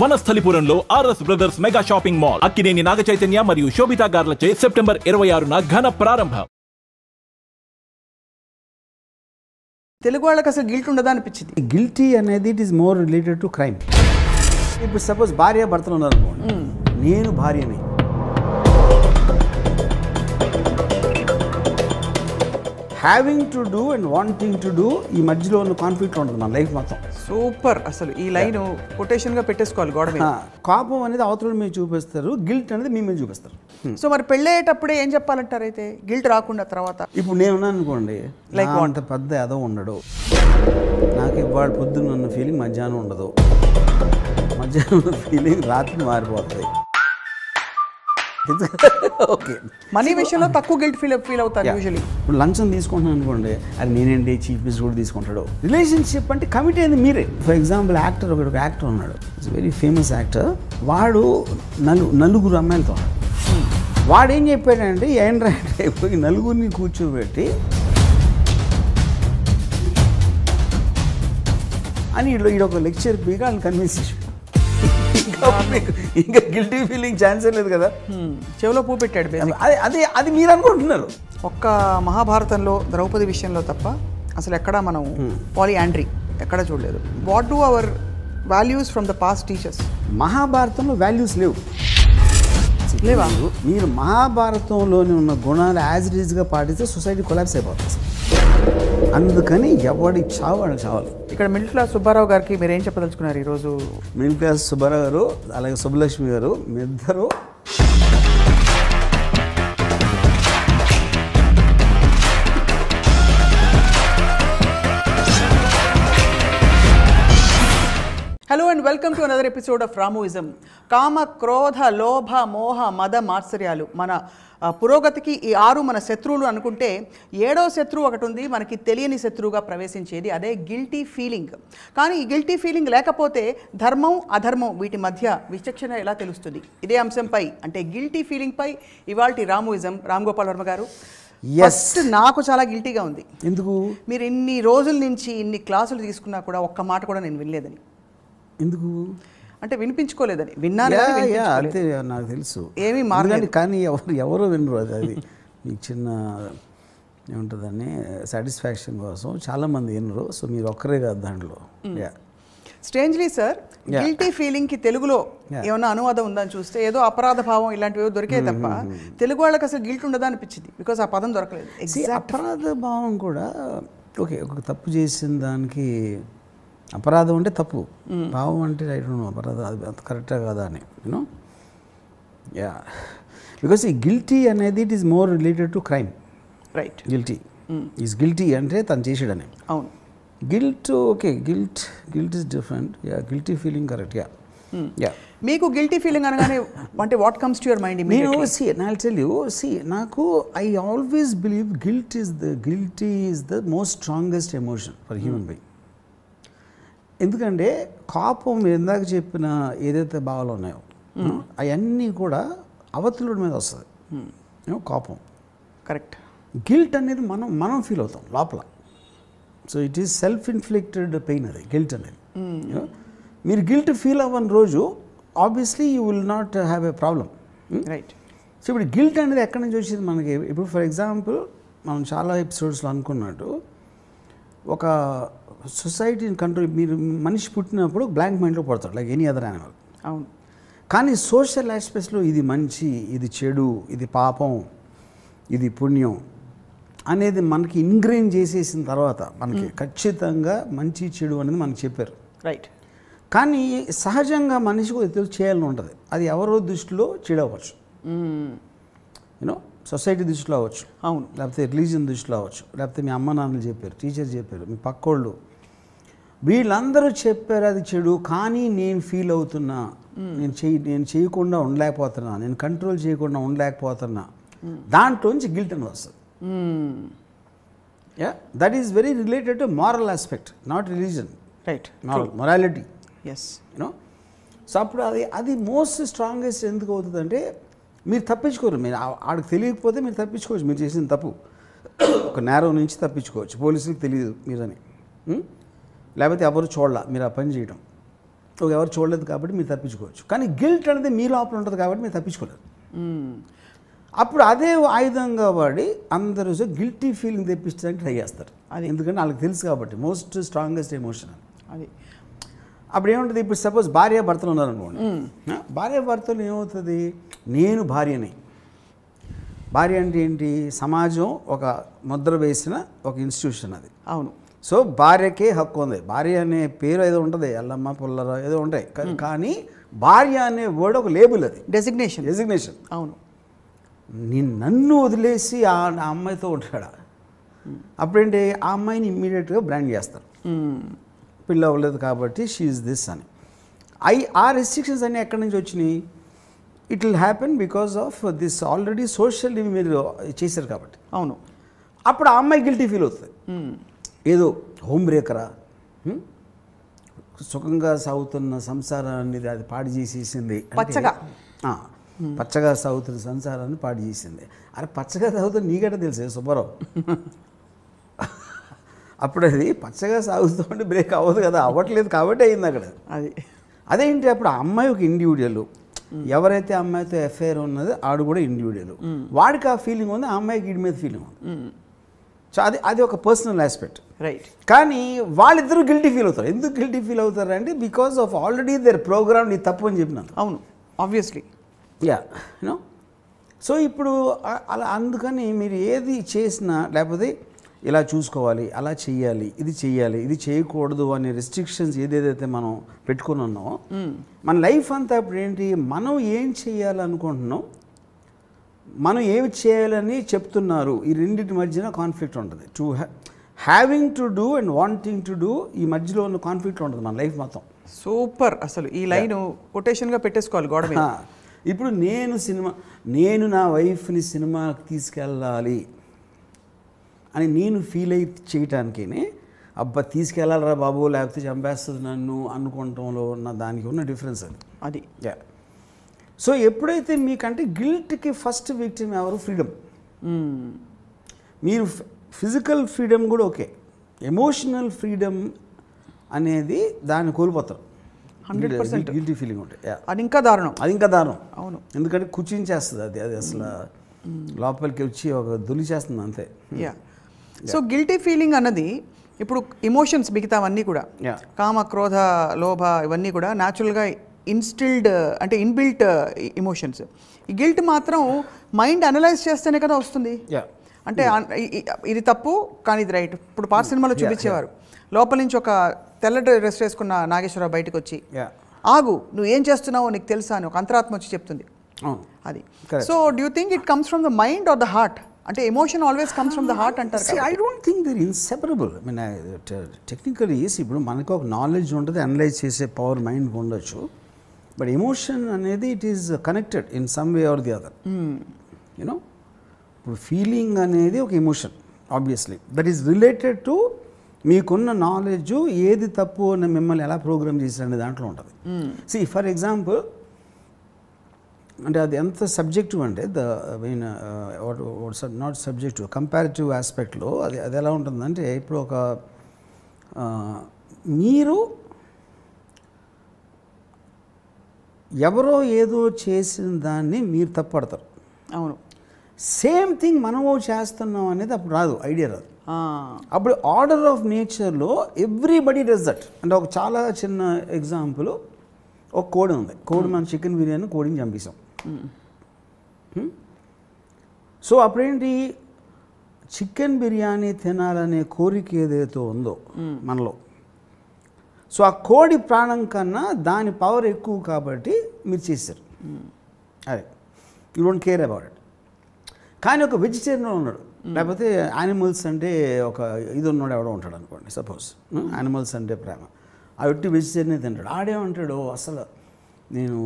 వనస్థలిపురంలో RS brothers mega shopping mall Akkineni Naga Chaitanya మరియు Sobhita గార్లచే September 26న ఘన ప్రారంభం. తెలుగు వాళ్ళకి అసలు గిల్ట్ ఉండదా అనిపించింది. గిల్టీ అనేది it is more related to crime. ఇప్పుడు సపోజ్ భార్య భర్తలు ఉన్నారు అనుకోండి, నేను భార్యని, having to do and wanting to do, ఈ మధ్యలో ఉన్న కాన్ఫ్లిక్ట్ ఉంటుంది మన లైఫ్ మొత్తం. సూపర్, అసలు ఈ లైన్ కొటేషన్ గా పెట్టేసుకోవాలి గోడ మీద. కోపం అనేది అవతల మీద చూపిస్తారు, గిల్ట్ అనేది మీ మీద చూపిస్తారు. సో మరి పెళ్ళయ్యేటప్పుడే ఏం చెప్పాలంటారు అయితే గిల్ట్ రాకుండా తర్వాత? ఇప్పుడు నేను ఉన్నాను అనుకోండి, లైక్ అంత పెద్ద ఏదో ఉండడు, నాకు ఇవాళ పొద్దున్న ఉన్న ఫీలింగ్ మధ్యాహ్నం ఉండదు, మధ్యాహ్నం ఉన్న ఫీలింగ్ రాత్రి మారిపోతుంది. ఓకే, మనీ విషయంలో తక్కువ గిల్ట్ ఫీల్ అవుతారు యూజువల్లీ. ఇప్పుడు లంచం తీసుకుంటున్నాను అనుకోండి, అది నేనేంటి చీఫ్ మినిస్టర్ కూడా తీసుకుంటాడు. రిలేషన్షిప్ అంటే కమిట్ అయింది మీరే. ఫర్ ఎగ్జాంపుల్ యాక్టర్, ఒక యాక్టర్ ఉన్నాడు, ఇట్స్ వెరీ ఫేమస్ యాక్టర్, వాడు నలుగురు అమ్మాయిలతో ఉన్నాడు. వాడు ఏం చెప్పాడంటే ఏంటంటే పోయి నలుగురిని కూర్చోబెట్టి అని ఈడొక లెక్చర్ పీగా వాళ్ళని కన్విన్స్ చేసి, ఇంకా గిల్టీ ఫీలింగ్ ఛాన్సే లేదు కదా. చెవిలో పూ పెట్టాడు. అది మీరు అనుకుంటున్నారు. ఒక్క మహాభారతంలో ద్రౌపది విషయంలో తప్ప అసలు ఎక్కడా మనం పాలియాండ్రీ ఎక్కడా చూడలేదు. What do our values from the past teachers? మహాభారతంలో వాల్యూస్ లేవు. లేవా? మీరు మహాభారతంలోని ఉన్న గుణాలు యాజ్ ఇట్ ఈజ్గా పాటిస్తే సొసైటీ కొలాప్స్ అయిపోతుంది. అందుకని ఎవడి చావు వాళ్ళకి చావాలి. ఇక్కడ మిడిల్ క్లాస్ సుబ్బారావు గారికి మీరు ఏం చెప్పదలుచుకున్నారు ఈరోజు? మిడిల్ క్లాస్ సుబ్బారావు గారు అలాగే సుబ్బలక్ష్మి గారు, మీ ఇద్దరు hello and welcome to another episode of Ramoism. కామ, క్రోధ, లోభ, మోహ, మద, మాత్సర్యాలు మన పురోగతికి ఈ 6 మన శత్రువులు అనుకుంటే 7వ శత్రువు ఒకటి ఉంది, మనకి తెలియని శత్రువుగా ప్రవేశించేది, అదే గిల్టీ ఫీలింగ్. కానీ ఈ గిల్టీ ఫీలింగ్ లేకపోతే ధర్మం అధర్మం వీటి మధ్య విచక్షణ ఎలా తెలుస్తుంది? ఇదే అంశంపై, అంటే గిల్టీ ఫీలింగ్ పై ఇవాల్టి రామోయిజం. రామ్ గోపాల్ వర్మ గారు, ఫస్ట్ నాకు చాలా గిల్టీగా ఉంది. ఎందుకు? మీరు ఇన్ని రోజుల నుంచి ఇన్ని క్లాసులు తీసుకున్నా కూడా ఒక్క మాట కూడా నేను వినలేదని. ఎందుకు అంటే వినిపించుకోలేదని విన్నాను. అంతే, నాకు తెలుసు ఏమీ మారలేదు. కానీ ఎవరో వినరు. అది మీకు చిన్న ఏముంటుందని సాటిస్ఫాక్షన్ కోసం చాలామంది వినరు. సో మీరు ఒక్కరే కాదు దాంట్లో. స్ట్రేంజ్లీ సార్, గిల్టీ ఫీలింగ్ కి తెలుగులో ఏమైనా అనువాదం ఉందని చూస్తే ఏదో అపరాధ భావం ఇలాంటివి దొరికే తప్ప తెలుగు వాళ్ళకి అసలు గిల్ట్ ఉండదా అనిపించింది. బికాస్ ఆ పదం దొరకలేదు. అపరాధ భావం కూడా ఓకే, ఒక తప్పు చేసిన దానికి అపరాధం అంటే తప్పు, భావం అంటే ఐ డోంట్ నో అపరాధం అది అంత కరెక్టా కదా అని యూనో. యా, బికాస్ ఈ గిల్టీ అనేది it is more related to crime. Right, guilty is guilty అంటే తను చేసాడని. అవును. Guilt okay, guilt is different. Yeah, guilty feeling correct. Yeah yeah. మీకు గిల్టీ ఫీలింగ్ అనగానే అంటే what comes to your mind? నేను tell you, నాకు I always believe guilty is the most strongest emotion for human being. ఎందుకంటే కోపం ఇందాక చెప్పిన ఏదైతే భావాలు ఉన్నాయో అవన్నీ కూడా అవతలుడి మీద వస్తుంది. కోపం కరెక్ట్. గిల్ట్ అనేది మనం ఫీల్ అవుతాం లోపల. So it is self inflicted pain అది గిల్ట్ అనేది. మీరు గిల్ట్ ఫీల్ అవ్వని రోజు obviously you will not have a problem. Right. So ఇప్పుడు గిల్ట్ అనేది ఎక్కడి నుంచి వచ్చేది మనకి? ఇప్పుడు ఫర్ ఎగ్జాంపుల్ మనం చాలా ఎపిసోడ్స్లో అనుకున్నట్టు ఒక సొసైటీని కంట్రోల్, మీరు మనిషి పుట్టినప్పుడు బ్లాంక్ మైండ్లో పడతాడు లైక్ ఎనీ అదర్ యానిమల్. అవును. కానీ సోషల్ ఆస్పెక్ట్స్లో ఇది మంచి, ఇది చెడు, ఇది పాపం, ఇది పుణ్యం అనేది మనకి ఇంగ్రెయిన్ చేసేసిన తర్వాత మనకి ఖచ్చితంగా మంచి చెడు అనేది మనకి చెప్పారు. రైట్. కానీ సహజంగా మనిషికి తెలుసు చేయాలని ఉంటుంది. అది ఎవరో దృష్టిలో చెడు అవ్వచ్చు, యూనో సొసైటీ దృష్టిలో అవ్వచ్చు, అవును, లేకపోతే రిలీజియన్ దృష్టిలో అవ్వచ్చు, లేకపోతే మీ అమ్మ నాన్నలు చెప్పారు, టీచర్ చెప్పారు, మీ పక్కోళ్ళు, వీళ్ళందరూ చెప్పారు అది చెడు. కానీ నేను ఫీల్ అవుతున్నా, నేను చేయకుండా ఉండలేకపోతున్నా, నేను కంట్రోల్ చేయకుండా ఉండలేకపోతున్నా, దాంట్లోంచి గిల్ట్ అనేది వస్తుంది. Yeah, that is very related to moral aspect, not religion. Right, morality. Yes, you know. So అప్పుడు అది మోస్ట్ స్ట్రాంగెస్ట్ ఎందుకు అవుతుందంటే మీరు తప్పించుకోరు. మీరు ఆడికి తెలియకపోతే మీరు తప్పించుకోవచ్చు, మీరు చేసిన తప్పు. ఒక నేరం నుంచి తప్పించుకోవచ్చు, పోలీసులకు తెలియదు మీరని, లేకపోతే ఎవరు చూడాల మీరు ఆ పని చేయడం. ఎవరు చూడలేదు కాబట్టి మీరు తప్పించుకోవచ్చు. కానీ గిల్ట్ అనేది మీ లోపల ఉంటుంది కాబట్టి మీరు తప్పించుకోలేదు. అప్పుడు అదే ఆయుధంగా వాడి అందరూ గిల్టీ ఫీలింగ్ తెప్పించడానికి ట్రై చేస్తారు. అది ఎందుకంటే వాళ్ళకి తెలుసు కాబట్టి మోస్ట్ స్ట్రాంగెస్ట్ ఎమోషన్ అది. అప్పుడు ఏముంటుంది, ఇప్పుడు సపోజ్ భార్యాభర్తలు ఉన్నారనుకోండి, భార్యాభర్తలు ఏమవుతుంది, నేను భార్యని. భార్య అంటే ఏంటి, సమాజం ఒక ముద్ర వేసిన ఒక ఇన్స్టిట్యూషన్ అది. అవును. సో భార్యకే హక్కు ఉంది. భార్య అనే పేరు ఏదో ఉంటుంది, ఎల్లమ్మ పుల్లర ఏదో ఉంటాయి, కానీ భార్య అనే వర్డ్ ఒక లేబుల్, అది డెసిగ్నేషన్. అవును. నన్ను వదిలేసి ఆ అమ్మాయితో ఉంటాడా, అప్పుడేంటి ఆ అమ్మాయిని ఇమ్మీడియట్గా బ్రాండ్ చేస్తారు, పిల్ల అవ్వలేదు కాబట్టి షీఈస్ దిస్ అని. ఆ రెస్ట్రిక్షన్స్ అన్నీ ఎక్కడి నుంచి వచ్చినాయి, it will happen because of this already social మీరు చేశారు కాబట్టి. అవును. అప్పుడు ఆ అమ్మాయి గిల్టీ ఫీల్ అవుతుంది, ఏదో హోమ్ బ్రేకరా, సుఖంగా సాగుతున్న సంసారాన్ని అది పాడు చేసేసింది, పచ్చగా సాగుతున్న సంసారాన్ని పాడు చేసింది. అరే పచ్చగా సాగుతుంది నీకంటే తెలుసే సుబ్బారావు, అప్పుడు అది పచ్చగా సాగుతుంటే బ్రేక్ అవ్వదు కదా, అవ్వట్లేదు కాబట్టి అయింది అక్కడ. అదేంటి, అప్పుడు ఆ అమ్మాయి ఒక ఇండివిజువల్, ఎవరైతే అమ్మాయితో ఎఫ్ఐఆర్ ఉన్నదో ఆడు కూడా ఇండివిజువల్, వాడికి ఆ ఫీలింగ్ ఉంది, ఆ అమ్మాయికి వీడి మీద ఫీలింగ్ ఉంది. సో అది ఒక పర్సనల్ ఆస్పెక్ట్, రైట్. కానీ వాళ్ళిద్దరూ గిల్టీ ఫీల్ అవుతారు. ఎందుకు గిల్టీ ఫీల్ అవుతారు అంటే because of already there program నీ తప్పు అని చెప్పినాను. అవును, ఆబ్వియస్లీ. యూనో, సో ఇప్పుడు అలా అందుకని మీరు ఏది చేసినా లేకపోతే ఇలా చూసుకోవాలి, అలా చెయ్యాలి, ఇది చేయకూడదు అనే రెస్ట్రిక్షన్స్ ఏదేదైతే మనం పెట్టుకుని ఉన్నామో మన లైఫ్ అంతా ఇప్పుడు ఏంటి, మనం ఏం చేయాలనుకుంటున్నాం, మనం ఏమి చేయాలని చెప్తున్నారు, ఈ రెండింటి మధ్యన కాన్ఫ్లిక్ట్ ఉంటుంది. Having to do and wanting to do, ఈ మధ్యలో ఉన్న కాన్ఫ్లిక్ట్ ఉంటుంది మన లైఫ్ మొత్తం. సూపర్, అసలు ఈ లైన్ కొటేషన్గా పెట్టేసుకోవాలి గోడ మీద. ఇప్పుడు నేను నా వైఫ్ని సినిమాకి తీసుకెళ్ళాలి అని నేను ఫీల్ అయి చేయటానికి, అబ్బా తీసుకెళ్ళాలరా బాబు లేకపోతే చంపేస్తుంది నన్ను అనుకోవటంలో ఉన్న దానికి ఉన్న డిఫరెన్స్ అది. సో ఎప్పుడైతే మీకంటే గిల్ట్కి ఫస్ట్ విక్టిమ్ ఎవరు, ఫ్రీడమ్. మీరు ఫిజికల్ ఫ్రీడమ్ కూడా ఓకే, ఎమోషనల్ ఫ్రీడమ్ అనేది దాన్ని కోల్పోతారు. 100% గిల్టీ ఫీలింగ్ ఉంటాయి, అది ఇంకా దారుణం. అవును, ఎందుకంటే కుచించేస్తుంది అది అసలు లోపలికి వచ్చి ఒక దొలి చేస్తుంది అంతే. సో గిల్టీ ఫీలింగ్ అన్నది ఇప్పుడు ఎమోషన్స్ మిగతావన్నీ కూడా, కామ క్రోధ లోభ ఇవన్నీ కూడా న్యాచురల్గా ఇన్స్టిల్డ్ అంటే ఇన్బిల్ట్ ఎమోషన్స్. ఈ గిల్ట్ మాత్రం మైండ్ అనలైజ్ చేస్తేనే కదా వస్తుంది. అంటే ఇది తప్పు కానీ ఇది రైట్. ఇప్పుడు పాత సినిమాలో చూపించేవారు, లోపల నుంచి ఒక తెల్ల డ్రెస్ వేసుకున్న నాగేశ్వరరావు బయటకు వచ్చి, ఆగు నువ్వు ఏం చేస్తున్నావో నీకు తెలుసా అని ఒక అంతరాత్మ వచ్చి చెప్తుంది. అది. So do you think it comes from the mind or the heart? అంటే emotion always comes from the heart అంటారు. I don't think they're inseparable. I mean technically ఇప్పుడు మనకు ఒక నాలెడ్జ్ ఉంటుంది, అనలైజ్ చేసే పవర్ మైండ్కి ఉండొచ్చు, బట్ ఎమోషన్ అనేది it is connected in some way or the other. You know, ఇప్పుడు ఫీలింగ్ అనేది ఒక emotion obviously, that is related to మీకున్న నాలెడ్జ్ ఏది తప్పు అని మిమ్మల్ని ఎలా ప్రోగ్రామ్ చేశారనే దాంట్లో ఉంటుంది. సి ఫర్ ఎగ్జాంపుల్, అంటే అది ఎంత సబ్జెక్టివ్ అంటే మెయిన్ నాట్ సబ్జెక్టివ్, కంపారిటివ్ ఆస్పెక్ట్లో అది ఎలా ఉంటుందంటే, ఇప్పుడు ఒక మీరు ఎవరో ఏదో చేసిన దాన్ని మీరు తప్పడతారు. అవును. సేమ్ థింగ్ మనము చేస్తున్నాం అనేది అప్పుడు రాదు, ఐడియా రాదు. అప్పుడు ఆర్డర్ ఆఫ్ నేచర్లో ఎవ్రీబడి డస్ దట్. అంటే ఒక చాలా చిన్న ఎగ్జాంపుల్, ఒక కోడి ఉంది, కోడి మనం చికెన్ బిర్యానీ కోడిని చంపేసాం. సో అప్పుడేంటి, చికెన్ బిర్యానీ తినాలనే కోరిక ఏదైతే ఉందో మనలో, సో ఆ కోడి ప్రాణం కన్నా దాని పవర్ ఎక్కువ కాబట్టి మీరు చేశారు. అదే, you don't care about it. కానీ ఒక వెజిటేరియన్ ఉన్నాడు, లేకపోతే యానిమల్స్ అంటే ఒక ఇది ఉన్నాడు ఎవడో ఉంటాడు అనుకోండి, సపోజ్ యానిమల్స్ అంటే ప్రేమ, ఆ వ్యక్తి వెజిటేరియన్ తింటాడు. ఆడేమంటాడు, అసలు నేను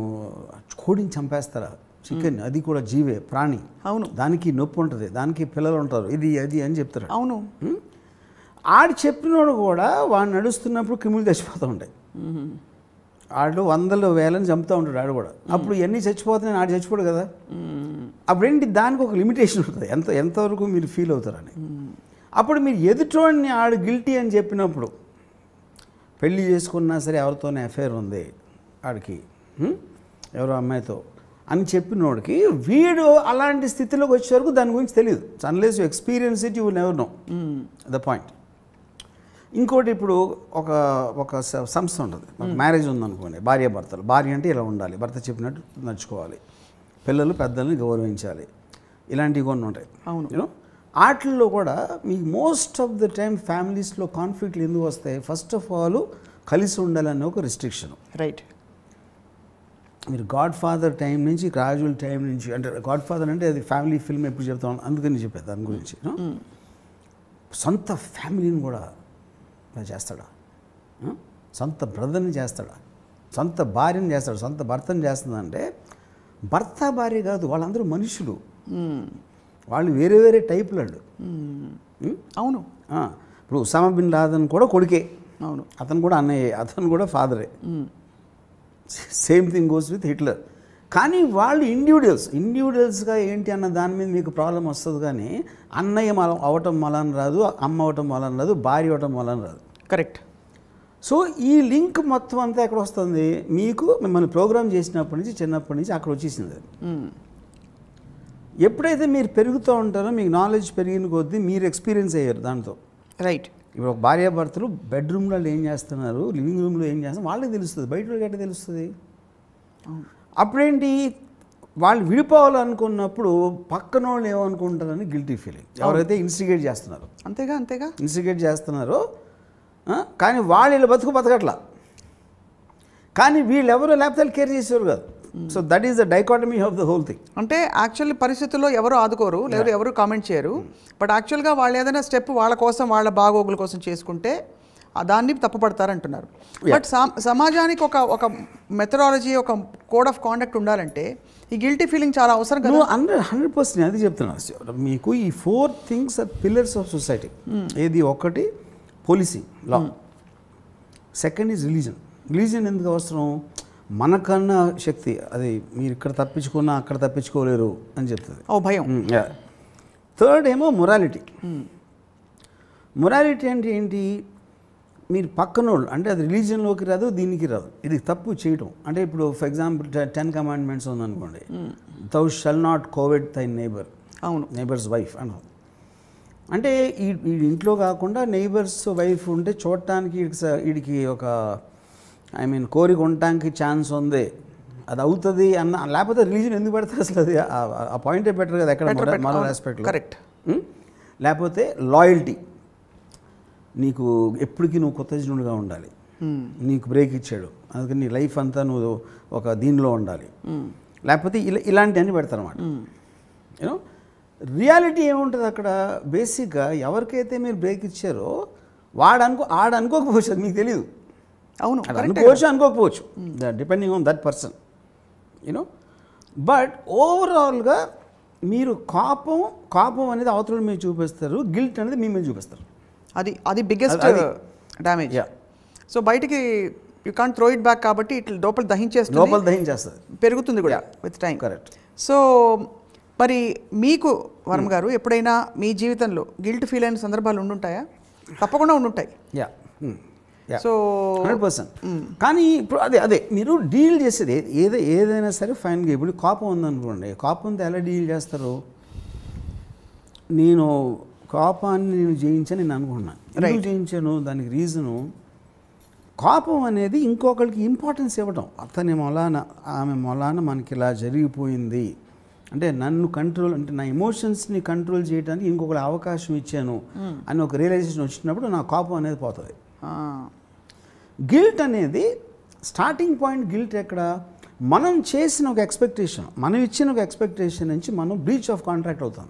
కోడిని చంపేస్తారా, చికెన్ అది కూడా జీవే, ప్రాణి, అవును, దానికి నొప్పి ఉంటుంది, దానికి పిల్లలు ఉంటారు, ఇది అది అని చెప్తారు. అవును. ఆడు చెప్పినోడు కూడా వాడు నడుస్తున్నప్పుడు క్రిములు చచ్చిపోతూ ఉంటాయి. ఆడు వందలు వేలని చంపుతూ ఉంటాడు ఆడు కూడా. అప్పుడు ఎన్ని చచ్చిపోతున్నాయి, ఆడు చచ్చిపోడు కదా. అప్పుడేంటి, దానికి ఒక లిమిటేషన్ ఉంటుంది, ఎంతవరకు మీరు ఫీల్ అవుతారని. అప్పుడు మీరు ఎదుటోడిని ఆడు గిల్టీ అని చెప్పినప్పుడు, పెళ్ళి చేసుకున్నా సరే ఎవరితోనే అఫైర్ ఉంది, ఆడికి ఎవరో అమ్మాయితో అని చెప్పినోడికి వీడు అలాంటి స్థితిలోకి వచ్చే వరకు దాని గురించి తెలియదు. Unless you experience it you will never know the point. ఇంకోటి ఇప్పుడు ఒక సంస్థ ఉంటుంది, మ్యారేజ్ ఉందనుకోండి, భార్యాభర్తలు. భార్య అంటే ఇలా ఉండాలి, భర్త చెప్పినట్టు నడుచుకోవాలి, పిల్లలు పెద్దల్ని గౌరవించాలి, ఇలాంటివి కొన్ని ఉంటాయి. యూనో వాటిల్లో కూడా మీకు మోస్ట్ ఆఫ్ ద టైమ్ ఫ్యామిలీస్లో కాన్ఫ్లిక్ట్లు ఎందుకు వస్తాయి? ఫస్ట్ ఆఫ్ ఆల్ కలిసి ఉండాలనే ఒక రిస్ట్రిక్షన్. రైట్. మీరు గాడ్ ఫాదర్ టైం నుంచి, రాజుల టైం నుంచి, అంటే గాడ్ ఫాదర్ అంటే అది ఫ్యామిలీ ఫిల్మ్ ఎప్పుడు చెప్తాను, అందుకని చెప్పేది దాని గురించి. సొంత ఫ్యామిలీని కూడా చేస్తాడా? సొంత బ్రదర్ని చేస్తాడా? సొంత భార్యని చేస్తాడు? సొంత భర్తని చేస్తుందంటే భర్త భార్య కాదు, వాళ్ళందరూ మనుషులు, వాళ్ళు వేరే వేరే టైపులు. అవును. ఇప్పుడు ఉసామా బిన్ లాదెన్ కూడా కొడుకే, అవును, అతను కూడా అన్నయ్యే, అతను కూడా ఫాదరే. Same thing goes with Hitler. కానీ వాళ్ళు ఇండివిజువల్స్గా ఏంటి అన్న దాని మీద మీకు ప్రాబ్లం వస్తుంది. కానీ అన్నయ్య అవటం వలన రాదు, అమ్మ అవటం వలన రాదు, భార్య అవటం వలన రాదు. కరెక్ట్. సో ఈ లింక్ మొత్తం అంతా ఎక్కడ వస్తుంది? మీకు మిమ్మల్ని ప్రోగ్రామ్ చేసినప్పటి నుంచి, చిన్నప్పటి నుంచి అక్కడ వచ్చేసింది. ఎప్పుడైతే మీరు పెరుగుతూ ఉంటారో, మీకు నాలెడ్జ్ పెరిగిన కొద్దీ మీరు ఎక్స్పీరియన్స్ అయ్యారు దాంతో. రైట్. ఇప్పుడు ఒక భార్యాభర్తలు బెడ్రూమ్లో ఏం చేస్తున్నారు, లివింగ్ రూమ్లో ఏం చేస్తున్నారు వాళ్ళకి తెలుస్తుంది, బయట వాళ్ళకి ఎట్లా తెలుస్తుంది? అప్పుడేంటి, వాళ్ళు విడిపోవాలనుకున్నప్పుడు పక్కన వాళ్ళు ఏమనుకుంటారని గిల్టీ ఫీలింగ్. ఎవరైతే ఇన్స్టిగేట్ చేస్తున్నారో, అంతేగా ఇన్స్టిగేట్ చేస్తున్నారో, కానీ వాళ్ళు వీళ్ళు బతకట్లా, కానీ వీళ్ళెవరో లేకపోతే కేర్ చేసేవారు కాదు. So that is the dichotomy of the whole thing. అంటే యాక్చువల్లీ పరిస్థితుల్లో ఎవరు ఆదుకోరు, లేదు ఎవరు కామెంట్ చేయరు, బట్ యాక్చువల్గా వాళ్ళు ఏదైనా స్టెప్ వాళ్ళ కోసం, వాళ్ళ బాగోగుల కోసం చేసుకుంటే దాన్ని తప్పుపడతారంటున్నారు. బట్ సమాజానికి ఒక మెథడాలజీ, ఒక కోడ్ ఆఫ్ కాండక్ట్ ఉండాలంటే ఈ గిల్టీ ఫీలింగ్ చాలా అవసరం కదా. 100% అది చెప్తున్నాను మీకు. ఈ 4 things are pillars of society. ఏది? ఒకటి policing, law. Second is religion ఎందుకు అవసరం? మనకన్నా శక్తి అది, మీరు ఇక్కడ తప్పించుకున్నా అక్కడ తప్పించుకోలేరు అని చెప్తుంది, భయం. థర్డ్ ఏమో మొరాలిటీ. మొరాలిటీ అంటే ఏంటి? మీరు పక్కనోళ్ళు, అంటే అది రిలీజియన్లోకి రాదు, దీనికి రాదు, ఇది తప్పు చేయటం. అంటే ఇప్పుడు ఫర్ ఎగ్జాంపుల్ 10 కమాండ్మెంట్స్ ఉందనుకోండి, thou shall not covet thy neighbor, అవును, నైబర్స్ వైఫ్ అన్నారు. అంటే ఈ ఇంట్లో కాకుండా నైబర్స్ వైఫ్ ఉంటే చూడటానికి వీడికి ఒక కోరిక ఉండటానికి ఛాన్స్ ఉంది, అది అవుతుంది అన్న. లేకపోతే రిలీజన్ ఎందుకు పెడతారు అసలు? అది ఆ పాయింటే బెటర్ కదా ఎక్కడ మరో ఆస్పెక్ట్లో. కరెక్ట్. లేకపోతే లాయల్టీ, నీకు ఎప్పటికీ నువ్వు కృతజ్ఞుడిగా ఉండాలి, నీకు బ్రేక్ ఇచ్చాడు అందుకని నీ లైఫ్ అంతా నువ్వు ఒక దీనిలో ఉండాలి, లేకపోతే ఇలాంటివన్నీ పెడతారు అన్నమాట. యూనో రియాలిటీ ఏముంటుంది అక్కడ? బేసిక్గా ఎవరికైతే మీరు బ్రేక్ ఇచ్చారో అనుకోకపోవచ్చు, మీకు తెలియదు. అవును, అనుకోకపోవచ్చు, depending on that person. You know but ఓవరాల్గా మీరు కోపం అనేది అవతల మీద చూపిస్తారు, గిల్ట్ అనేది మీ మీద చూపిస్తారు. అది బిగ్గెస్ట్ డ్యామేజ్. సో బయటికి you can't throw it back, కాబట్టి ఇట్లా లోపల దహించేస్తుంది, పెరుగుతుంది కూడా విత్ టైం. కరెక్ట్. సో మరి మీకు వర్మ గారు ఎప్పుడైనా మీ జీవితంలో గిల్ట్ ఫీల్ అయిన సందర్భాలు ఉండుంటాయా? తప్పకుండా ఉండుంటాయి. సో 100%. కానీ ఇప్పుడు అదే మీరు డీల్ చేసేది ఏదైనా సరే ఫైన్గా. ఇప్పుడు కోపం ఉందనుకోండి, కోపంతో ఎలా డీల్ చేస్తారు? నేను కోపాన్ని జయించని నేను అనుకున్నాను. ఎందుకు జయించాను? దానికి రీజను, కోపం అనేది ఇంకొకరికి ఇంపార్టెన్స్ ఇవ్వడం. అతని మొలాన ఆమె మొలాన మనకి ఇలా జరిగిపోయింది అంటే నన్ను కంట్రోల్, అంటే నా ఎమోషన్స్ని కంట్రోల్ చేయడానికి ఇంకొకరి అవకాశం ఇచ్చాను అని ఒక రియలైజేషన్ వచ్చినప్పుడు నా కోపం అనేది పోతుంది. గిల్ట్ అనేది స్టార్టింగ్ పాయింట్. గిల్ట్ ఎక్కడ? మనం చేసిన ఒక ఎక్స్పెక్టేషన్, మనం ఇచ్చిన ఒక ఎక్స్పెక్టేషన్ నుంచి మనం బ్రీచ్ ఆఫ్ కాంట్రాక్ట్ అవుతాం.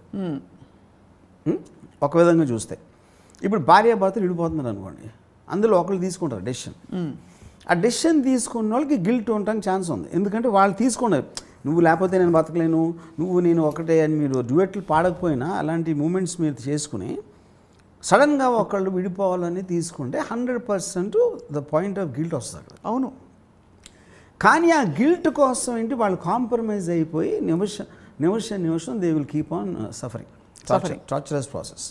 ఒక విధంగా చూస్తే ఇప్పుడు భార్యాభర్తలు విడిపోతున్నారు అనుకోండి, అందులో ఒకళ్ళు తీసుకుంటారు డెసిషన్. ఆ డెసిషన్ తీసుకున్న వాళ్ళకి గిల్ట్ ఉండడానికి ఛాన్స్ ఉంది. ఎందుకంటే వాళ్ళు తీసుకున్నారు, నువ్వు లేకపోతే నేను బతకలేను, నేను ఒకటే అని. మీరు డ్యూయెట్లు పాడకపోయినా అలాంటి మూమెంట్స్ మీరు చేసుకుని సడన్గా ఒకళ్ళు విడిపోవాలని తీసుకుంటే 100% ద పాయింట్ ఆఫ్ గిల్ట్ వస్తుంది. అవును. కానీ ఆ గిల్ట్ కోసం ఏంటి, వాళ్ళు కాంప్రమైజ్ అయిపోయి నిమిషం they will keep on suffering, torturous process.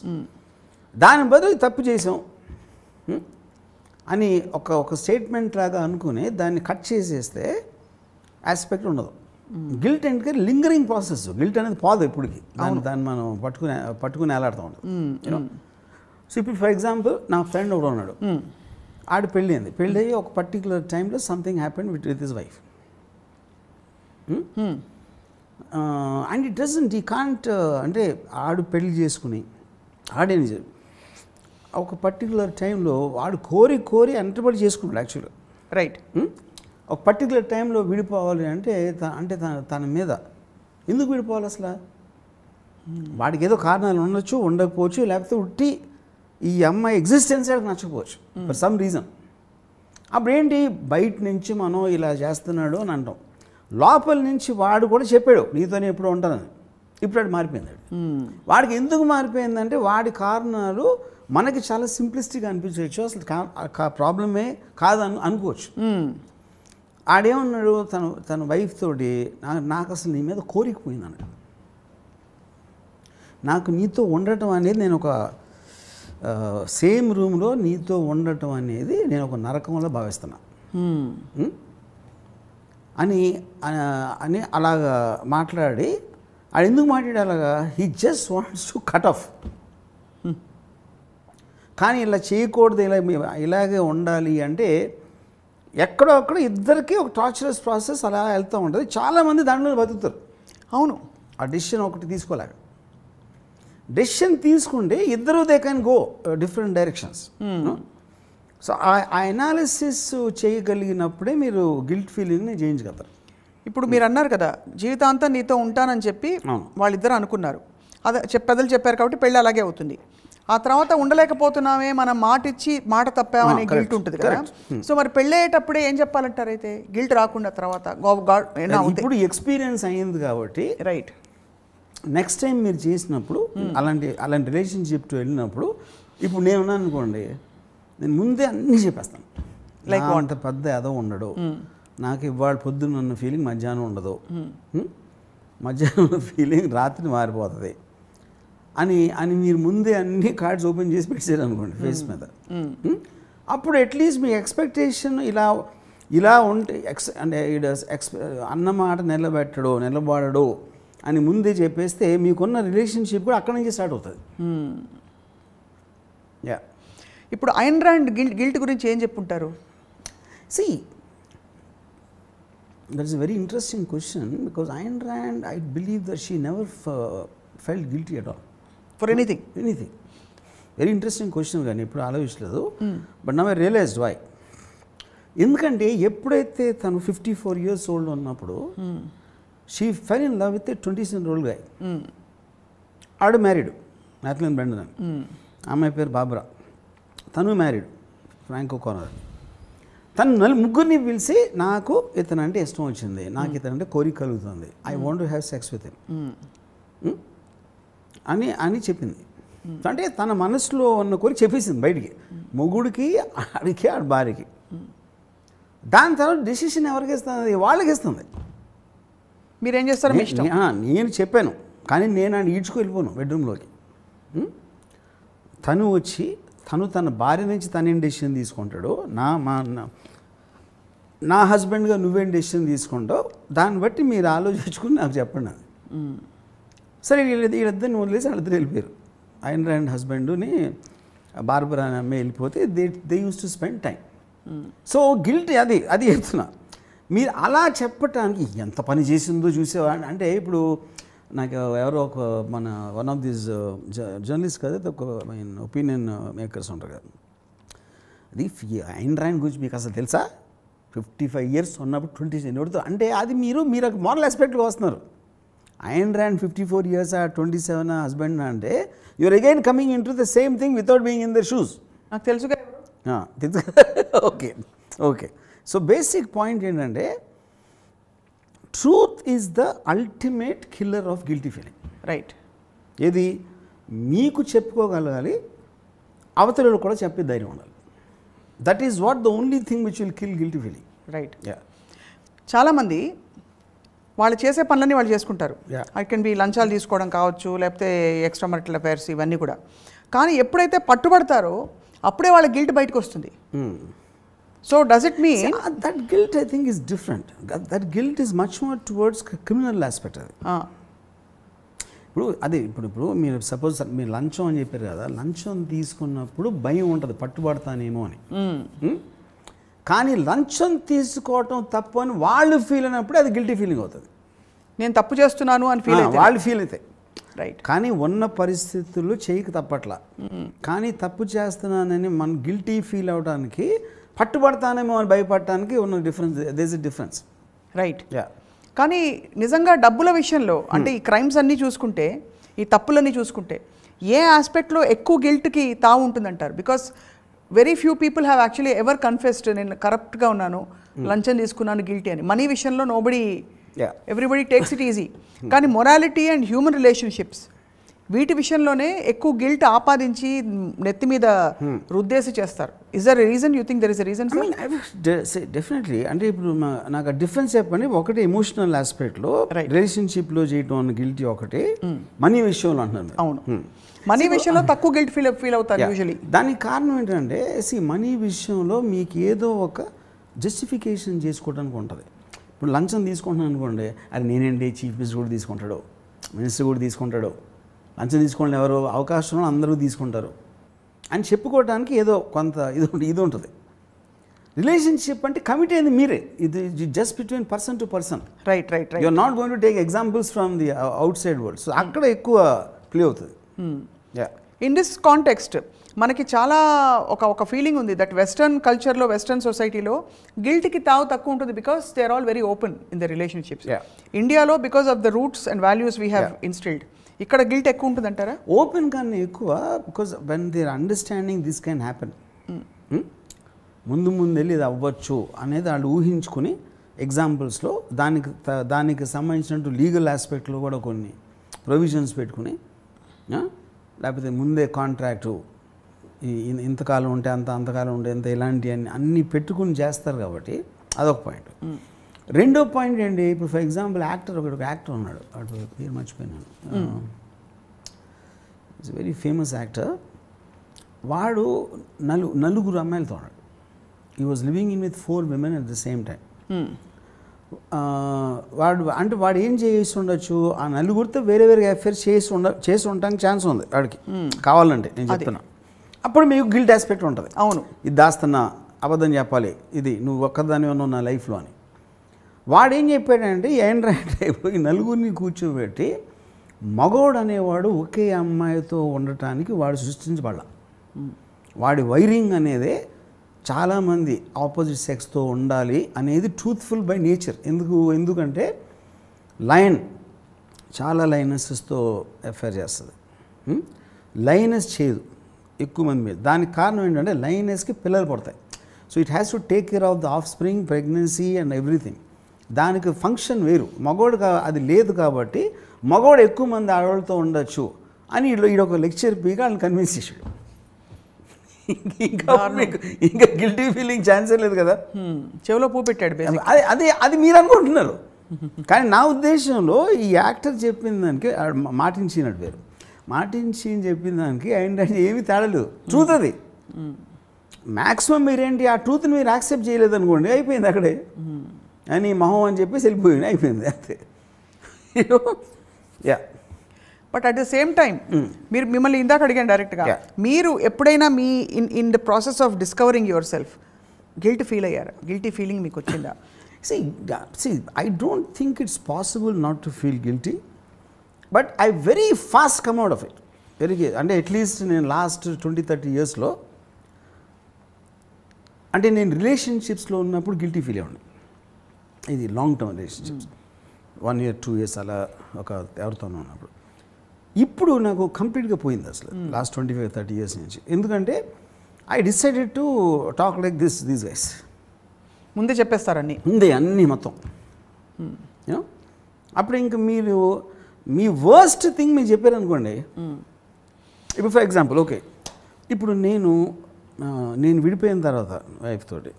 దాని బదులు తప్పు చేసాం, అని ఒక స్టేట్మెంట్ లాగా అనుకుని దాన్ని కట్ చేసేస్తే ఆస్పెక్ట్ ఉండదు. గిల్ట్ అంటే లింగరింగ్ ప్రాసెస్. గిల్ట్ అనేది పోదు ఇప్పటికి, దాన్ని మనం పట్టుకుని వేలాడుతూ ఉంటాం. సో ఇప్పుడు ఫర్ ఎగ్జాంపుల్ నా ఫ్రెండ్ ఒకడు ఉన్నాడు, ఆడు పెళ్ళి అయింది, పెళ్ళి అయ్యి ఒక పర్టికులర్ టైంలో something happened with his wife and it doesn't he can't అంటే ఆడు పెళ్లి చేసుకుని ఆడేం ఒక పర్టికులర్ టైంలో వాడు కోరి ఎంటబడి చేసుకున్నాడు యాక్చువల్గా. రైట్. ఒక పర్టికులర్ టైంలో విడిపోవాలి అంటే తన మీద ఎందుకు విడిపోవాలి అసలు? వాడికి ఏదో కారణాలు ఉండొచ్చు, ఉండకపోవచ్చు, లేకపోతే ఉట్టి ఈ అమ్మాయి ఎగ్జిస్టెన్స్ వాడికి నచ్చకపోవచ్చు ఫర్ సమ్ రీజన్. అప్పుడు ఏంటి, బయట నుంచి మనం ఇలా చేస్తున్నాడు అని అంటాం, లోపల నుంచి వాడు కూడా చెప్పాడు నీతోనే ఎప్పుడు ఉంటానని. ఇప్పుడు వాడు మారిపోయింది. వాడికి ఎందుకు మారిపోయిందంటే వాడి కారణాలు మనకి చాలా సింప్లిస్టిక్గా అనిపించవచ్చు, అసలు ప్రాబ్లమే కాదని అనుకోవచ్చు. ఆడేమన్నాడు, తన వైఫ్ తోటి నాకు అసలు నీ మీద కోరికపోయిందన్నాడు. నాకు నీతో ఉండటం అనేది నేను ఒక సేమ్ రూమ్లో నీతో ఉండటం అనేది నేను ఒక నరకంలో భావిస్తున్నా అని అని అలాగా మాట్లాడి, అది ఎందుకు మాట్లాడి అలాగా, he just wants to cut off. కానీ ఇలా చేయకూడదు, ఇలాగే ఉండాలి అంటే ఎక్కడో అక్కడ ఇద్దరికి ఒక టార్చరస్ ప్రాసెస్ అలా వెళ్తూ ఉంటుంది. చాలామంది దాంట్లో బతుకుతారు. అవును, ఆ డెసిషన్ ఒకటి తీసుకోలేక. డెసిషన్ తీసుకుంటే ఇద్దరు they can go different directions. So ఆ ఎనాలిసిస్ చేయగలిగినప్పుడే మీరు గిల్ట్ ఫీలింగ్ని జయించగలుగుతారు. ఇప్పుడు మీరు అన్నారు కదా జీవితాంతం నీతో ఉంటానని చెప్పి వాళ్ళిద్దరు అనుకున్నారు, అదే పెద్దలు చెప్పారు కాబట్టి పెళ్ళి అలాగే అవుతుంది. ఆ తర్వాత ఉండలేకపోతున్నామే, మనం మాట ఇచ్చి మాట తప్పామనే గిల్ట్ ఉంటుంది కదా. సో మరి పెళ్ళయ్యేటప్పుడే ఏం చెప్పాలంటారు అయితే గిల్ట్ రాకుండా తర్వాత? ఇప్పుడు ఎక్స్పీరియన్స్ అయ్యింది కాబట్టి రైట్, నెక్స్ట్ టైం మీరు చేసినప్పుడు అలాంటి రిలేషన్షిప్ వెళ్ళినప్పుడు, ఇప్పుడు నేను ఉన్నాను అనుకోండి, నేను ముందే అన్నీ చెప్పేస్తాను. లైక్ అంత పెద్ద ఏదో ఉండడు, నాకు ఇవాళ పొద్దున్న ఉన్న ఫీలింగ్ మధ్యాహ్నం ఉండదు, మధ్యాహ్నం ఉన్న ఫీలింగ్ రాత్రి మారిపోతుంది అని మీరు ముందే అన్ని కార్డ్స్ ఓపెన్ చేసి పెట్టారు అనుకోండి ఫేస్ మీద. అప్పుడు అట్లీస్ట్ మీ ఎక్స్పెక్టేషన్ ఇలా ఉంటే అంటే అన్నమాట నిలబడడు అని ముందే చెప్పేస్తే మీకున్న రిలేషన్షిప్ కూడా అక్కడి నుంచి స్టార్ట్ అవుతుంది. యా, ఇప్పుడు ఐన్ ర్యాండ్ గిల్ట్ గురించి ఏం చెప్పుంటారు? See that is a very interesting question because Ayn Rand I believe that she never felt guilty at all for anything. Very interesting question, కానీ ఇప్పుడు ఆలోచించలేదు. But now I realized why. ఎందుకంటే ఎప్పుడైతే తను 54 years old ఉన్నప్పుడు she fell in love with 27-year-old guy. ఆడు married, Nathlin Brendan అని. అమ్మాయి పేరు బాబ్రా. తను మ్యారీడ్, ఫ్రాంక్ ఓకానర్. తను ముగ్గురిని పిలిచి నాకు ఇతనంటే ఇష్టం వచ్చింది, నాకు ఇతనంటే కోరిక కలుగుతుంది, I want to have sex with him అని చెప్పింది. అంటే తన మనసులో ఉన్న కోరిక చెప్పేసింది బయటికి, మొగుడికి, ఆడికి, ఆడి భార్యకి. దాని తర్వాత డెసిషన్ ఎవరికి ఇస్తుంది? వాళ్ళకి ఇస్తుంది. మీరేం చేస్తారు? నేను చెప్పాను, కానీ నేను ఆయన ఈడ్చుకు వెళ్ళిపోను బెడ్రూమ్లోకి. తను వచ్చి తన భార్య నుంచి తనేం డెసిషన్ తీసుకుంటాడు, నా హస్బెండ్గా నువ్వేం డెసిషన్ తీసుకుంటావు, దాన్ని బట్టి మీరు ఆలోచించుకుని నాకు చెప్పండి. అది సరే, వీళ్ళిద్దరిని వదిలేసి వాళ్ళిద్దరు వెళ్ళిపోయారు. ఐన్ ర్యాండ్ హస్బెండ్ని బార్బరా అనే అమ్మాయి వెళ్ళిపోతే they use to spend time. So guilt అది చెప్తున్నా. మీరు అలా చెప్పటానికి ఎంత పని చేసిందో చూసేవా అంటే, ఇప్పుడు నాకు ఎవరో ఒక మన వన్ ఆఫ్ దీస్ జర్నలిస్ట్ కదా, ఒక ఒపీనియన్ మేకర్స్ ఉంటారు కదా, అది ఐన్ ర్యాండ్ గురించి మీకు అసలు తెలుసా? 55 years ఉన్నప్పుడు 27 అంటే అది మీరు మోరల్ ఆస్పెక్ట్గా వస్తున్నారు. ఐన్ ర్యాండ్ 54 years 27 హస్బెండ్ అంటే you're again coming in to the same thing without being in the shoes. నాకు తెలుసుగా. ఓకే. సో బేసిక్ పాయింట్ ఏంటంటే, truth is the ultimate killer of guilty feeling. Right. ఏది మీకు చెప్పుకోగలగాలి, అవతలలో కూడా చెప్పే ధైర్యం ఉండాలి. That is what the only thing which will kill guilty feeling. Right. చాలామంది వాళ్ళు చేసే పనులన్నీ వాళ్ళు చేసుకుంటారు. ఐ కెన్ బి లంచాలు తీసుకోవడం కావచ్చు, లేకపోతే ఎక్స్ట్రా marital affairs ఇవన్నీ కూడా. కానీ ఎప్పుడైతే పట్టుబడతారో అప్పుడే వాళ్ళ గిల్ట్ బయటకు వస్తుంది. So does it mean that guilt I think is different. That guilt is much more towards criminal aspect. అది ఇప్పుడు అదే ఇప్పుడు మీరు సపోజ్ మీరు లంచం అని చెప్పారు కదా, లంచం తీసుకున్నప్పుడు భయం ఉంటుంది పట్టుబడతానేమో అని. కానీ లంచం తీసుకోవటం తప్పు అని వాళ్ళు ఫీల్ అయినప్పుడు అది గిల్టీ ఫీలింగ్ అవుతుంది. నేను తప్పు చేస్తున్నాను అని ఫీల్ అయితే వాళ్ళు ఫీల్ అవుతాయి. రైట్. కానీ ఉన్న పరిస్థితుల్లో చేయక తప్పట్లా. కానీ తప్పు చేస్తున్నానని మనం గిల్టీ ఫీల్ అవడానికి, పట్టుబడతానేమో అని భయపడటానికి ఉన్న difference, there is a difference. Right. కానీ నిజంగా డబ్బుల విషయంలో అంటే ఈ క్రైమ్స్ అన్నీ చూసుకుంటే, ఈ తప్పులన్నీ చూసుకుంటే ఏ ఆస్పెక్ట్లో ఎక్కువ గిల్ట్కి తావు ఉంటుందంటారు? Because very few people have actually ever confessed నేను కరప్ట్గా ఉన్నాను, లంచం తీసుకున్నాను, గిల్టీ అని. మనీ విషయంలో nobody, everybody takes it easy. కానీ మొరాలిటీ అండ్ హ్యూమన్ రిలేషన్షిప్స్ వీటి విషయంలోనే ఎక్కువ గిల్ట్ ఆపాదించి నెత్తి మీద రుద్దేసి చేస్తారు. Is there a reason? You think there is a reason? Definitely. అంటే ఇప్పుడు నాకు ఆ డిఫరెన్స్ చెప్పండి. ఒకటి ఎమోషనల్ ఆస్పెక్ట్లో రిలేషన్షిప్లో చేయటం అన్న గిల్టీ ఒకటి, మనీ విషయంలో అంటున్నాను. అవును, మనీ విషయంలో తక్కువ గిల్ట్ ఫీల్ అవుతారు యూజువలీ. దానికి కారణం ఏంటంటే మనీ విషయంలో మీకు ఏదో ఒక జస్టిఫికేషన్ చేసుకోవడానికి ఉంటుంది. ఇప్పుడు లంచం తీసుకుంటున్నాను అనుకోండి, అది నేనేంటి చీఫ్ మినిస్టర్ కూడా తీసుకుంటాడు, మినిస్టర్ కూడా తీసుకుంటాడు, లంచం తీసుకోండి ఎవరు అవకాశం అందరూ తీసుకుంటారు అని చెప్పుకోవడానికి ఏదో కొంత ఇది ఉంటుంది. రిలేషన్షిప్ అంటే కమిట్ అయింది మీరే, ఇది just between person to person. Right right right. You are not going to take examples from the outside world. So అక్కడ ఎక్కువ ప్లే అవుతుంది. ఇన్ దిస్ కాంటెక్స్ట్ మనకి చాలా ఒక ఫీలింగ్ ఉంది దట్ వెస్టర్న్ కల్చర్లో, వెస్టర్న్ సొసైటీలో గిల్ట్కి తావు తక్కువ ఉంటుంది because they are all very open in the relationships. ఇండియాలో because of the roots and values we have instilled, ఇక్కడ గిల్ట్ ఎక్కువ ఉంటుంది అంటారా? ఓపెన్ కన్నా ఎక్కువ, because when they are understanding this can happen, ముందు వెళ్ళి ఇది అవ్వచ్చు అనేది వాళ్ళు ఊహించుకుని ఎగ్జాంపుల్స్లో దానికి సంబంధించినట్టు లీగల్ ఆస్పెక్ట్లో కూడా కొన్ని ప్రొవిజన్స్ పెట్టుకుని, లేకపోతే ముందే కాంట్రాక్టు ఇంతకాలం ఉంటే అంతకాలం ఉంటే ఎంత ఇలాంటి అన్నీ పెట్టుకుని చేస్తారు కాబట్టి అదొక పాయింట్. రెండో పాయింట్ ఏంటి, ఇప్పుడు ఫర్ ఎగ్జాంపుల్ ఒక యాక్టర్ ఉన్నాడు, అటు పేరు మర్చిపోయినాను, ఇట్స్ వెరీ ఫేమస్ యాక్టర్. వాడు నలుగురు అమ్మాయిలతో ఉన్నాడు. He was living in with 4 women at the same time. వాడు ఏం చేసి ఉండొచ్చు, ఆ నలుగురితో వేరే అఫేర్స్ చేసి ఉండడానికి ఛాన్స్ ఉంది వాడికి కావాలంటే, నేను చెప్తున్నా. అప్పుడు మీకు గిల్ట్ ఆస్పెక్ట్ ఉంటుంది. అవును, ఇది దాస్తున్నా, అబద్ధం చెప్పాలి, ఇది నువ్వు ఒక్కదాని ఉన్నావు నా లైఫ్లో అని. వాడేం చెప్పాడంటే ఏంటంటే ఈ నలుగురిని కూర్చోబెట్టి మగోడు అనేవాడు ఒకే అమ్మాయితో ఉండటానికి వాడు సృష్టించబడాల. వాడి వైరింగ్ అనేదే చాలామంది ఆపోజిట్ సెక్స్తో ఉండాలి అనేది ట్రూత్ఫుల్ బై నేచర్. ఎందుకంటే లయన్ చాలా లైనెసెస్తో ఎఫైర్ చేస్తుంది, లైనెస్ చేయదు ఎక్కువ మంది మీద. దానికి కారణం ఏంటంటే లైనెస్కి పిల్లలు పడతాయి. So it has to take care of the of spring, pregnancy and everything. దానికి ఫంక్షన్ వేరు. మగోడు అది లేదు కాబట్టి మగోడు ఎక్కువ మంది ఆడవాళ్ళతో ఉండొచ్చు అని ఈడొక లెక్చర్ పీగా వాళ్ళని కన్విన్స్ చేసాడు. ఇంకా గిల్టీ ఫీలింగ్ ఛాన్సే లేదు కదా, చెవిలో పూ పెట్టాడు. అది మీరు అనుకుంటున్నారు. కానీ నా ఉద్దేశంలో ఈ యాక్టర్ చెప్పిన దానికి మాటించినట్టు వేరు, మాటించి చెప్పిన దానికి ఏంటంటే ఏమీ తేడలేదు. ట్రూత్ అది. మ్యాక్సిమం మీరేంటి ఆ ట్రూత్ని మీరు యాక్సెప్ట్ చేయలేదు అనుకోండి, అయిపోయింది అక్కడే అని మొహం అని చెప్పేసి వెళ్ళిపోయింది, అయిపోయింది అంతే. Yeah. But at the same time మిమ్మల్ని ఇందాక అడిగాను డైరెక్ట్గా, మీరు ఎప్పుడైనా me in the process of discovering your self guilt feel అయ్యారా? గిల్టీ ఫీలింగ్ మీకు వచ్చిందా? See, I don't think it's possible not to feel guilty, but I very fast come out of it. అంటే అట్లీస్ట్ నేను last 20-30 yearsలో అంటే నేను రిలేషన్షిప్స్లో ఉన్నప్పుడు guilty feel అయ్యాను. ఇది long term relationships, 1 year 2 years అలా ఒక ఎవరితోనూ ఉన్నప్పుడు. ఇప్పుడు నాకు కంప్లీట్గా పోయింది అసలు లాస్ట్ 25-30 years నుంచి. ఎందుకంటే I decided to talk like these guys. ముందే చెప్పేస్తారని ముందే అన్నీ మొత్తం. అప్పుడు ఇంకా మీరు మీ వర్స్ట్ థింగ్ మీరు చెప్పారనుకోండి. ఇప్పుడు ఫర్ ఎగ్జాంపుల్ ఓకే, ఇప్పుడు నేను విడిపోయిన తర్వాత వైఫ్ తోటి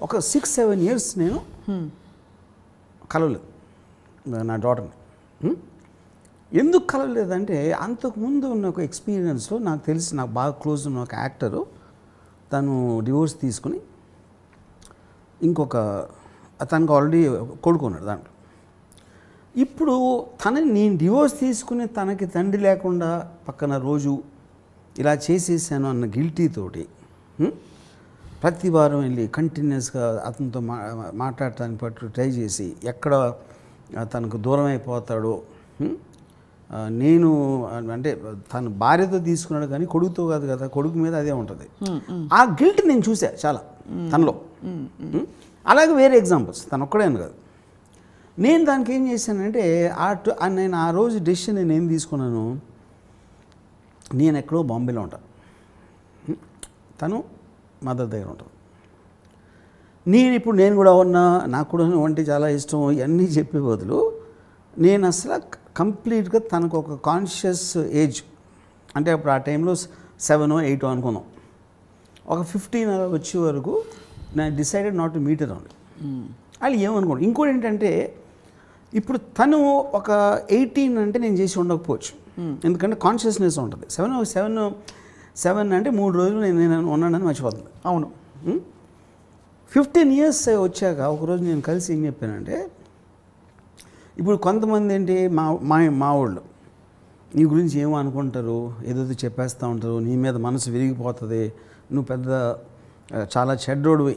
ఒక 6-7 years నేను కలవలేదు నా డాటర్ని. ఎందుకు కలవలేదంటే అంతకుముందు ఉన్న ఒక ఎక్స్పీరియన్స్లో నాకు తెలిసి నాకు బాగా క్లోజ్ ఉన్న ఒక యాక్టరు తను డివోర్స్ తీసుకుని ఇంకొక తనకు ఆల్రెడీ కొడుకున్నాడు దాంట్లో. ఇప్పుడు నేను డివోర్స్ తీసుకుని తనకి తండ్రి లేకుండా పక్కన రోజు ఇలా చేసేసాను అన్న గిల్టీ తోటి ప్రతి వారం వెళ్ళి కంటిన్యూస్గా అతనితో మాట్లాడటానికి పట్టు ట్రై చేసి ఎక్కడ తనకు దూరం అయిపోతాడో, నేను అంటే తను భార్యతో తీసుకున్నాడు కానీ కొడుకుతో కాదు కదా, కొడుకు మీద అదే ఉంటుంది. ఆ గిల్ట్ నేను చూసా చాలా తనలో. అలాగే వేరే ఎగ్జాంపుల్స్, తను ఒక్కడేను కాదు. నేను దానికి ఏం చేశానంటే నేను ఆ రోజు డెసిషన్ నేను ఏం తీసుకున్నాను, నేను ఎక్కడో బాంబేలో ఉంటాను, తను మదర్ దగ్గర ఉంటుంది. నేను కూడా ఉన్నా, నాకు కూడా వంటి చాలా ఇష్టం, ఇవన్నీ చెప్పే బదులు నేను అసలు కంప్లీట్గా తనకు ఒక కాన్షియస్ ఏజ్, అంటే అప్పుడు ఆ టైంలో 7 or 8 అనుకున్నాం, ఒక 15 అలా వచ్చే వరకు నేను decided not to meet around. వాళ్ళు ఏమనుకోండి. ఇంకోటి ఏంటంటే ఇప్పుడు తను ఒక 18 అంటే నేను చేసి ఉండకపోవచ్చు, ఎందుకంటే కాన్షియస్నెస్ ఉంటుంది. 7 అంటే 3 రోజులు నేను ఉన్నానని మర్చిపోతుంది. అవును. 15 years వచ్చాక ఒకరోజు నేను కలిసి ఏం చెప్పానంటే, ఇప్పుడు కొంతమంది ఏంటి మా వాళ్ళు నీ గురించి ఏమో అనుకుంటారు, ఏదో చెప్పేస్తూ ఉంటారు, నీ మీద మనసు విరిగిపోతుంది, నువ్వు పెద్ద చాలా చెడ్డోడివి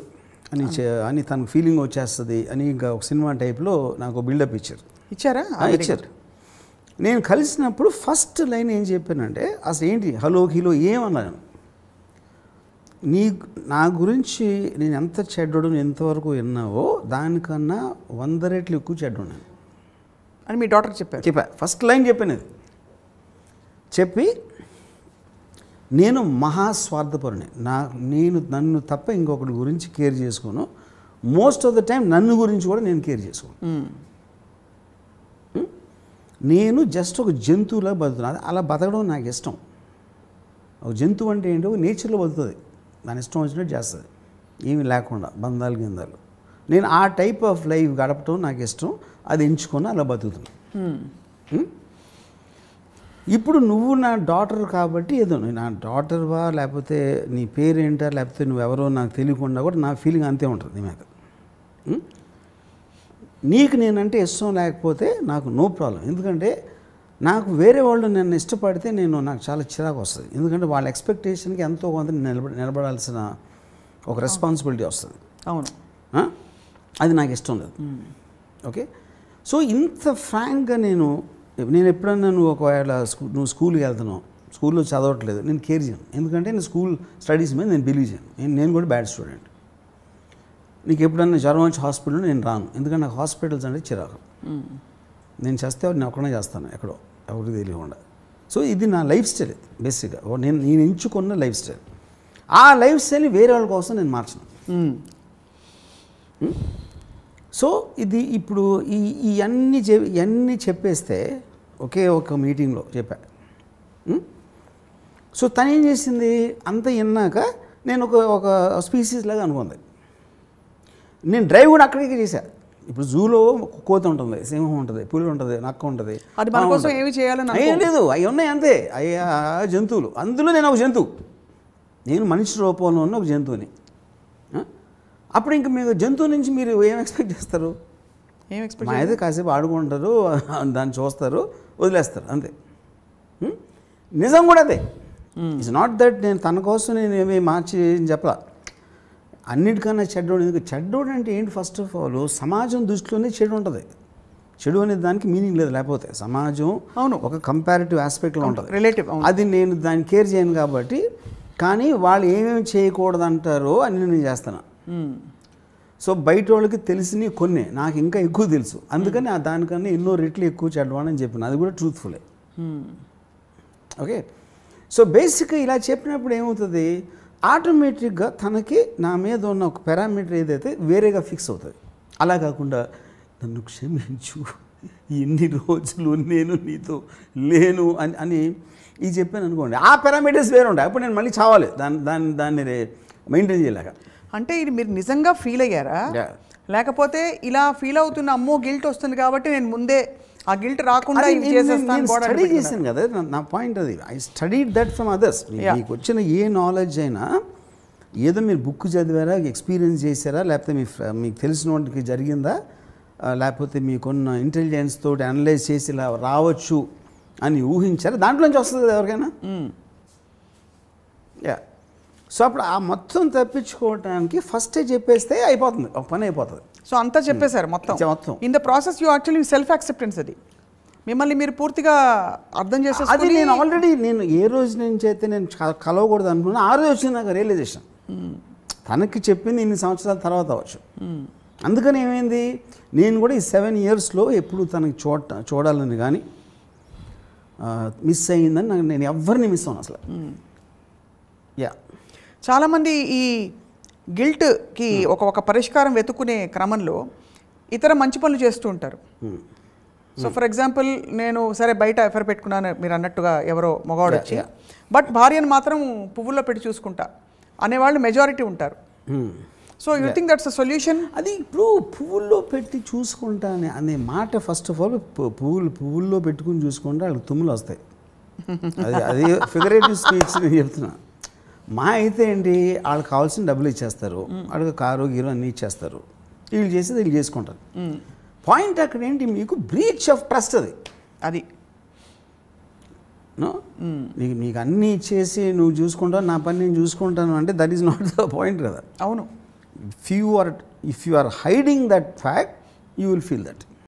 అని తనకు ఫీలింగ్ వచ్చేస్తుంది అని ఇంకా ఒక సినిమా టైప్లో నాకు బిల్డప్ ఇచ్చారు. నేను కలిసినప్పుడు ఫస్ట్ లైన్ ఏం చెప్పానంటే, అసలు ఏంటి హలో ఏమన్నాను, నా గురించి నేను ఎంత చెడ్డోడు ఎంతవరకు విన్నావో దానికన్నా 100 రెట్లు ఎక్కువ చెడ్డోన్నాను అని మీ డాక్టర్ చెప్పా. ఫస్ట్ లైన్ చెప్పాను. అది చెప్పి నేను మహాస్వార్థపరుని, నన్ను తప్ప ఇంకొకటి గురించి కేర్ చేసుకోను, మోస్ట్ ఆఫ్ ద టైం నన్ను గురించి కూడా నేను కేర్ చేసుకోను. నేను జస్ట్ ఒక జంతువులా బతుకుతున్నాను. అలా బతకడం నాకు ఇష్టం. ఒక జంతువు అంటే ఏంటో నేచర్లో బతుకుతుంది, దాని ఇష్టం వచ్చినట్టు చేస్తుంది, ఏమీ లేకుండా బంధాలు గిందాలు. నేను ఆ టైప్ ఆఫ్ లైఫ్ గడపటం నాకు ఇష్టం, అది ఎంచుకొని అలా బతుకుతున్నాను. ఇప్పుడు నువ్వు నా డాటర్ కాబట్టి ఏదో నా డాటర్వా లేకపోతే నీ పేరేంటా లేకపోతే నువ్వెవరో నాకు తెలియకుండా కూడా నా ఫీలింగ్ అంతే ఉంటుంది నీ మీద. నీకు నేనంటే ఇష్టం లేకపోతే నాకు నో ప్రాబ్లం, ఎందుకంటే నాకు వేరే వాళ్ళు నన్ను ఇష్టపడితే నాకు చాలా చిరాకు వస్తుంది, ఎందుకంటే వాళ్ళ ఎక్స్పెక్టేషన్కి ఎంతో కొంత నిలబడాల్సిన ఒక రెస్పాన్సిబిలిటీ వస్తుంది. అవును, అది నాకు ఇష్టం లేదు. ఓకే, సో ఇంత ఫ్రాంక్గా నేను ఎప్పుడన్నా నువ్వు స్కూల్కి వెళ్తున్నావు, స్కూల్లో చదవట్లేదు, నేను కేర్ చేయను, ఎందుకంటే నేను స్కూల్ స్టడీస్ మీద నేను బిలీవ్ చేయను. నేను కూడా బ్యాడ్ స్టూడెంట్. నీకు ఎప్పుడన్నా జ్వరం వచ్చి హాస్పిటల్లో నేను రాను, ఎందుకంటే నాకు హాస్పిటల్స్ అంటే చిరాకు. నేను చేస్తే నేను ఒక్కడే చేస్తాను, ఎక్కడో ఎవరికి తెలియకుండా. సో ఇది నా లైఫ్ స్టైల్ బేసిక్గా, నేను ఎంచుకున్న లైఫ్ స్టైల్. ఆ లైఫ్ స్టైల్ వేరే వాళ్ళ కోసం నేను మార్చను. సో ఇది ఇప్పుడు ఇవన్నీ చెప్పేస్తే ఒక మీటింగ్లో చెప్పా. సో తను ఏం చేసింది, అంత విన్నాక నేను ఒక స్పీసీస్ లాగా అనుకుంది. నేను డ్రైవ్ కూడా అక్కడికి చేశాను. ఇప్పుడు జూలో కోతి ఉంటుంది, సింహం ఉంటుంది, పులి ఉంటుంది, నక్క ఉంటుంది, అది మన కోసం ఏమి చేయాలని ఏం లేదు, అవి ఉన్నాయి అంతే, అవి జంతువులు. అందులో నేను ఒక జంతువు, నేను మనిషి రూపంలో ఉన్న ఒక జంతువుని. అప్పుడు ఇంక మీరు జంతువు నుంచి మీరు ఏం ఎక్స్పెక్ట్ చేస్తారు? మా అయితే కాసేపు ఆడుకుంటారు, దాన్ని చూస్తారు, వదిలేస్తారు, అంతే. నిజం కూడా అదే. ఇట్స్ నాట్ దట్ నేను తన కోసం నేను ఏమీ మార్చి చెప్పలా. అన్నిటికన్నా చెడ్డోడు. ఎందుకు చెడ్డోడు అంటే ఏంటి? ఫస్ట్ ఆఫ్ ఆల్ సమాజం దృష్టిలోనే చెడు ఉంటుంది. చెడు అనే దానికి మీనింగ్ లేదు, లేకపోతే సమాజం ఒక కంపారిటివ్ ఆస్పెక్ట్లో ఉంటుంది, రిలేటివ్. అది నేను దాన్ని కేర్ చేయను కాబట్టి. కానీ వాళ్ళు ఏమేమి చేయకూడదు అంటారో అన్ని నేను చేస్తాను. సో బయట వాళ్ళకి తెలిసినవి కొన్ని నాకు ఇంకా ఎక్కువ తెలుసు, అందుకని దానికన్నా ఎన్నో రెట్లు ఎక్కువ చెడ్డవాడని చెప్పిన, అది కూడా ట్రూత్ఫుల్లే. ఓకే, సో బేసిక్గా ఇలా చెప్పినప్పుడు ఏమవుతుంది, ఆటోమేటిక్గా తనకి నా మీద ఉన్న ఒక పారామీటర్ ఏదైతే వేరేగా ఫిక్స్ అవుతుంది. అలా కాకుండా నన్ను క్షమించు, ఎన్ని రోజులు నేను నీతో లేను అని ఇది చెప్పాను అనుకోండి, ఆ పారామీటర్స్ వేరే ఉంటాయి. అప్పుడు నేను మళ్ళీ చావాలి దాన్ని మెయింటైన్ చేయలేక. అంటే ఇది మీరు నిజంగా ఫీల్ అయ్యారా, లేకపోతే ఇలా ఫీల్ అవుతున్న అమ్మో గిల్ట్ వస్తుంది కాబట్టి నేను ముందే ఆ గిల్ట్ రాకుండా స్టడీ చేశాను కదా, నా పాయింట్ అది. I studied that from others. మీకు వచ్చిన ఏ నాలెడ్జ్ అయినా ఏదో మీరు బుక్ చదివారా, ఎక్స్పీరియన్స్ చేశారా, లేకపోతే మీకు తెలిసిన వాటికి జరిగిందా, లేకపోతే మీకున్న ఇంటెలిజెన్స్ తోటి అనలైజ్ చేసి ఇలా రావచ్చు అని ఊహించారా, దాంట్లోంచి వస్తుంది కదా ఎవరికైనా. యా, సో అప్పుడు ఆ మొత్తం తప్పించుకోవడానికి ఫస్టే చెప్పేస్తే అయిపోతుంది, ఒక పని అయిపోతుంది. సో అంతా చెప్పేశారు మొత్తం. In the process you actually self acceptance, అది మిమ్మల్ని మీరు పూర్తిగా అర్థం చేసేది. అది నేను ఆల్రెడీ ఏ రోజు నుంచి అయితే నేను కలవకూడదు అనుకున్నా, ఆ రోజు వచ్చింది నాకు రియలైజేషన్. తనకి చెప్పింది ఇన్ని సంవత్సరాల తర్వాత అవ్వచ్చు. అందుకని ఏమైంది, నేను కూడా ఈ 7 yearsలో ఎప్పుడు తనకి చూడాలని కానీ మిస్ అయ్యిందని నేను ఎవరిని మిస్ అవ్వను అసలు. యా, చాలామంది ఈ గిల్ట్కి ఒక పరిష్కారం వెతుక్కునే క్రమంలో ఇతర మంచి పనులు చేస్తూ ఉంటారు. సో ఫర్ ఎగ్జాంపుల్, నేను సరే బయట ఎఫర్ పెట్టుకున్నాను మీరు అన్నట్టుగా, ఎవరో మగవాడు వచ్చి, బట్ భార్యను మాత్రం పువ్వుల్లో పెట్టి చూసుకుంటా అనేవాళ్ళు మెజారిటీ ఉంటారు. So you think that's a solution? అది ఇప్పుడు పువ్వుల్లో పెట్టి చూసుకుంటా అనే మాట, ఫస్ట్ ఆఫ్ ఆల్ పువ్వుల్లో పెట్టుకుని చూసుకుంటే వాళ్ళకి తుమ్ములు వస్తాయి. అది ఫిగరేటివ్ స్పీచ్ నేను చెప్తున్నా. మా అయితే ఏంటి, వాళ్ళకి కావాల్సిన డబ్బులు ఇచ్చేస్తారు, వాళ్ళకి కారు గీరు అన్నీ ఇచ్చేస్తారు, వీళ్ళు చేసేది వీళ్ళు చేసుకుంటారు. పాయింట్ అక్కడ ఏంటి, మీకు బ్రీచ్ ఆఫ్ ట్రస్ట్ అది నీకు అన్నీ ఇచ్చేసి నువ్వు చూసుకుంటావు, నా పని నేను చూసుకుంటాను అంటే that is not the point కదా. అవును. If you are hiding that fact, you will feel that.